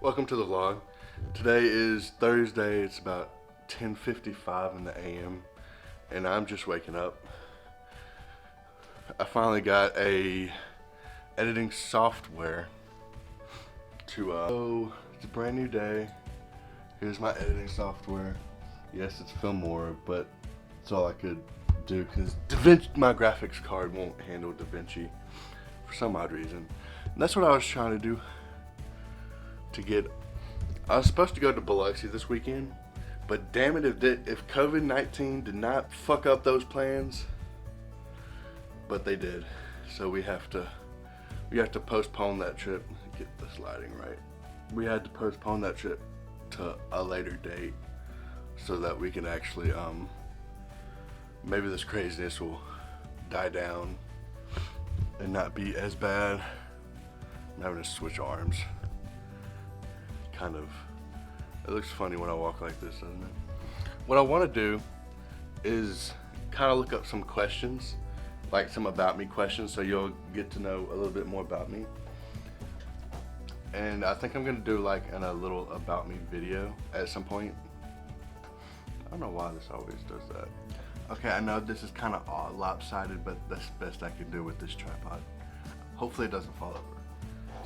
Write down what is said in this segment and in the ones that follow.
Welcome to the vlog. Today is Thursday. It's about 10:55 in the a.m. and I'm just waking up. I finally got a editing software to so it's a brand new day. Here's my editing software. Yes, it's Filmora, but it's all I could do because DaVinci, my graphics card won't handle DaVinci for some odd reason. And that's what I was trying to do to get. I was supposed to go to Biloxi this weekend, but damn it if COVID-19 did not fuck up those plans, but they did. So we have to postpone that trip. Get this lighting right. We had to postpone that trip to a later date so that we can actually maybe this craziness will die down and not be as bad. I'm having to switch arms. Kind of, it looks funny when I walk like this, doesn't it? What I want to do is kind of look up some questions, like some about me questions, so you'll get to know a little bit more about me. And I think I'm gonna do like a little about me video at some point. I don't know why this always does that. Okay, I know this is kind of lopsided, but that's the best I can do with this tripod. Hopefully it doesn't fall over.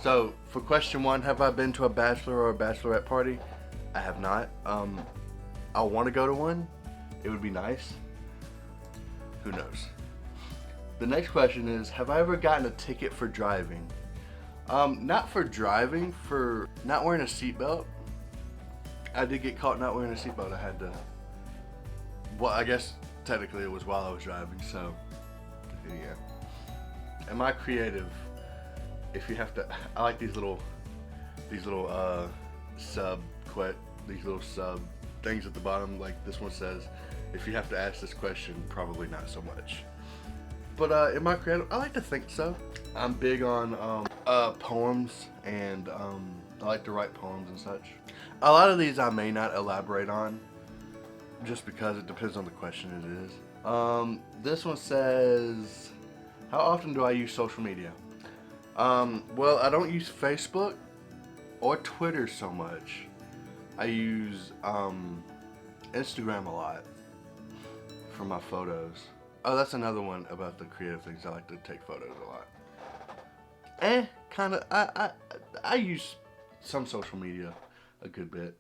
So, for question one, have I been to a bachelor or a bachelorette party? I have not. I want to go to one. It would be nice. Who knows? The next question is, have I ever gotten a ticket for driving? Not for driving, for not wearing a seatbelt. I did get caught not wearing a seatbelt. I had to, well, I guess technically it was while I was driving, so, yeah. Am I creative? If you have to, I like these little sub things at the bottom. Like this one says, if you have to ask this question, probably not so much. But am I creative? I like to think so. I'm big on poems, and I like to write poems and such. A lot of these I may not elaborate on, just because it depends on the question it is. This one says, how often do I use social media? Well, I don't use Facebook or Twitter so much. I use Instagram a lot for my photos. Oh, that's another one about the creative things. I like to take photos a lot. I use some social media a good bit.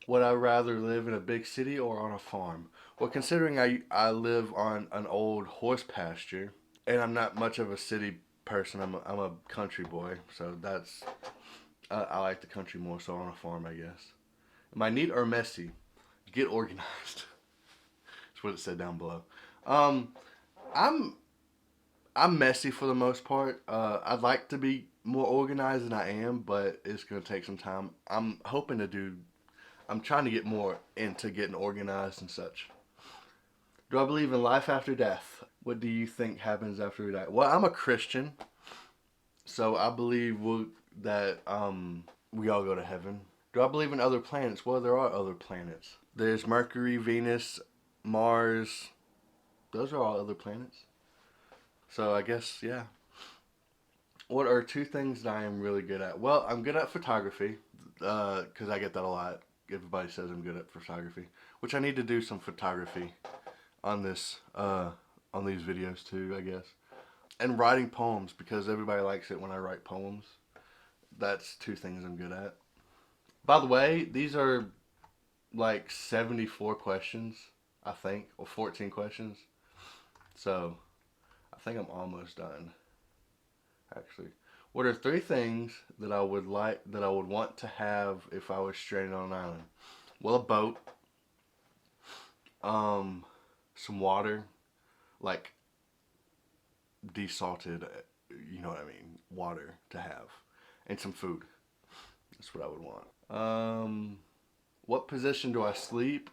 Would I rather live in a big city or on a farm? Well, considering I live on an old horse pasture, and I'm not much of a city person. I'm a country boy, so that's I like the country more. So on a farm, I guess. Am I neat or messy? Get organized. That's what it said down below. I'm messy for the most part. I'd like to be more organized than I am, but it's gonna take some time. I'm trying to get more into getting organized and such. Do I believe in life after death? What do you think happens after we die? Well, I'm a Christian, so I believe that we all go to heaven. Do I believe in other planets? Well, there are other planets. There's Mercury, Venus, Mars. Those are all other planets. So I guess, yeah. What are two things that I am really good at? Well, I'm good at photography, because I get that a lot. Everybody says I'm good at photography, which I need to do some photography on this, on these videos too, I guess. And writing poems, because everybody likes it when I write poems. That's two things I'm good at. By the way, these are like 74 questions, I think, or 14 questions. So, I think I'm almost done. Actually, what are three things that I would want to have if I was stranded on an island? Well, a boat, some water, like desalted, you know what I mean, water to have, and some food. That's what I would want. What position do I sleep?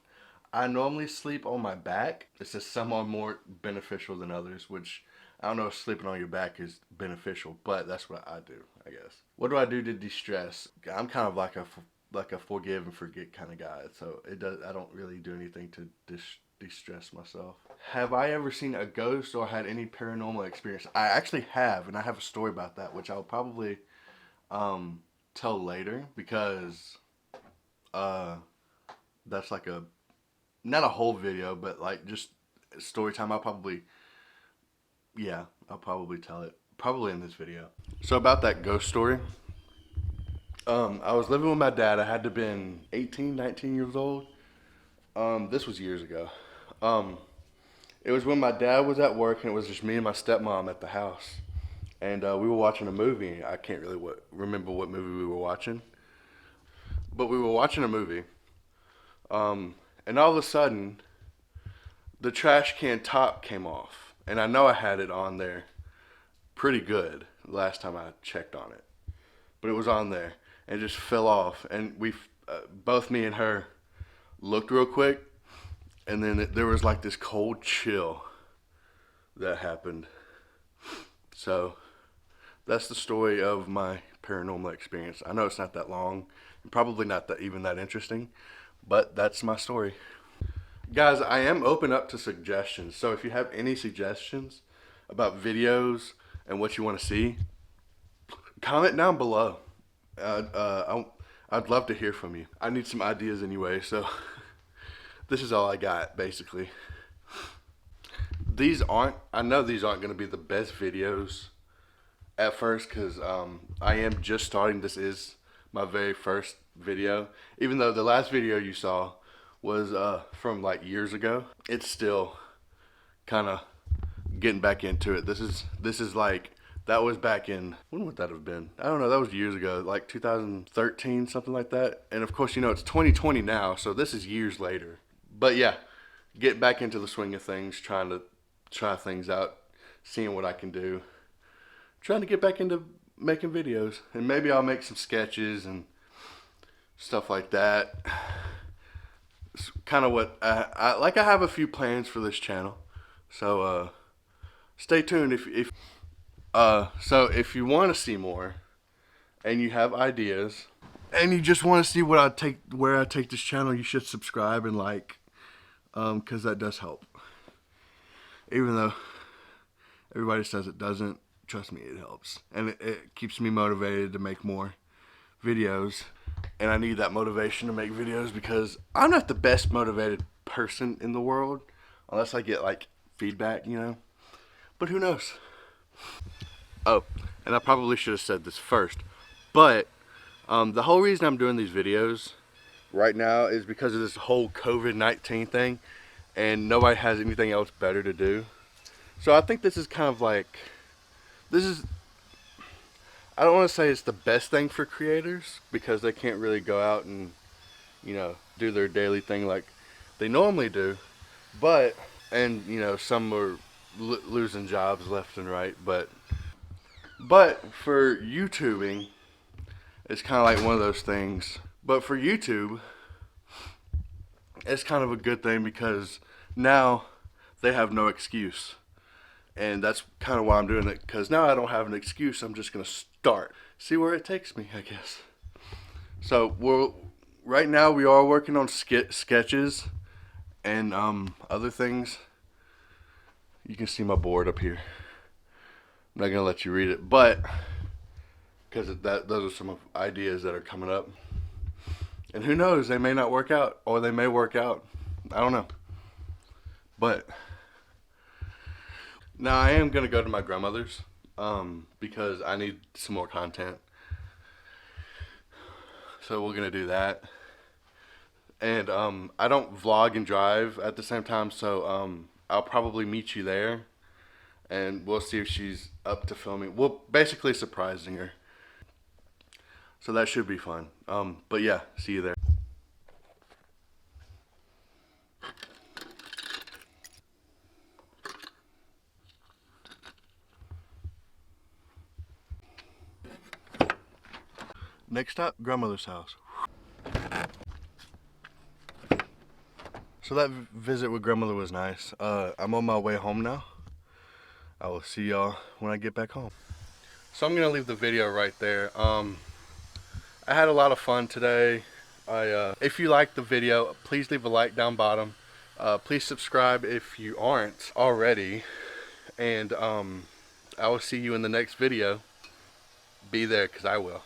I normally sleep on my back. It says some are more beneficial than others, which I don't know if sleeping on your back is beneficial, but that's what I do, I guess. What do I do to de-stress? I'm kind of like a forgive and forget kind of guy, so I don't really do anything to de-stress myself. Have I ever seen a ghost or had any paranormal experience? I actually have, and I have a story about that, which I'll probably till later because that's like a not a whole video, but like just story time. I'll probably tell it probably in this video. So about that ghost story. I was living with my dad. I had to been 18, 19 years old. This was years ago. It was when my dad was at work and it was just me and my stepmom at the house. And we were watching a movie. I can't really remember what movie we were watching. But we were watching a movie. And all of a sudden, the trash can top came off. And I know I had it on there pretty good last time I checked on it. But it was on there. And it just fell off. And we, both me and her, looked real quick. And then there was like this cold chill that happened. So that's the story of my paranormal experience. I know it's not that long, and probably not that even that interesting, but that's my story. Guys, I am open up to suggestions. So if you have any suggestions about videos and what you want to see, comment down below. I'd love to hear from you. I need some ideas anyway, so this is all I got, basically. I know these aren't going to be the best videos at first because I am just starting. This is my very first video. Even though the last video you saw was from like years ago, it's still kind of getting back into it. This is like, that was back in, when would that have been? I don't know, that was years ago, like 2013, something like that. And of course, you know, it's 2020 now, so this is years later. But yeah, get back into the swing of things, trying to try things out, seeing what I can do. Trying to get back into making videos. And maybe I'll make some sketches and stuff like that. It's kind of what I have a few plans for this channel. So stay tuned if you want to see more and you have ideas and you just want to see where I take this channel, you should subscribe and like, because that does help. Even though everybody says it doesn't, trust me, it helps. And it keeps me motivated to make more videos. And I need that motivation to make videos because I'm not the best motivated person in the world. Unless I get like feedback, you know. But who knows? Oh, and I probably should have said this first. But the whole reason I'm doing these videos right now is because of this whole COVID-19 thing. And nobody has anything else better to do. So I think this is kind of like, I don't want to say it's the best thing for creators because they can't really go out and, you know, do their daily thing like they normally do. But, and you know, some are losing jobs left and right. But for YouTubing, it's kind of like one of those things. But for YouTube, it's kind of a good thing because now they have no excuse. And that's kind of why I'm doing it, because now I don't have an excuse. I'm just going to start. See where it takes me, I guess. So right now we are working on sketches and other things. You can see my board up here. I'm not going to let you read it, but because those are some ideas that are coming up. And who knows, they may not work out, or they may work out. I don't know. But now I am going to go to my grandmother's because I need some more content. So we're going to do that. And I don't vlog and drive at the same time, so I'll probably meet you there. And we'll see if she's up to filming. We're basically surprising her. So that should be fun. But yeah, see you there. Next stop, grandmother's house. So that visit with grandmother was nice. I'm on my way home now. I will see y'all when I get back home. So I'm gonna leave the video right there. I had a lot of fun today. If you liked the video, please leave a like down bottom. Please subscribe if you aren't already. And I will see you in the next video. Be there, because I will.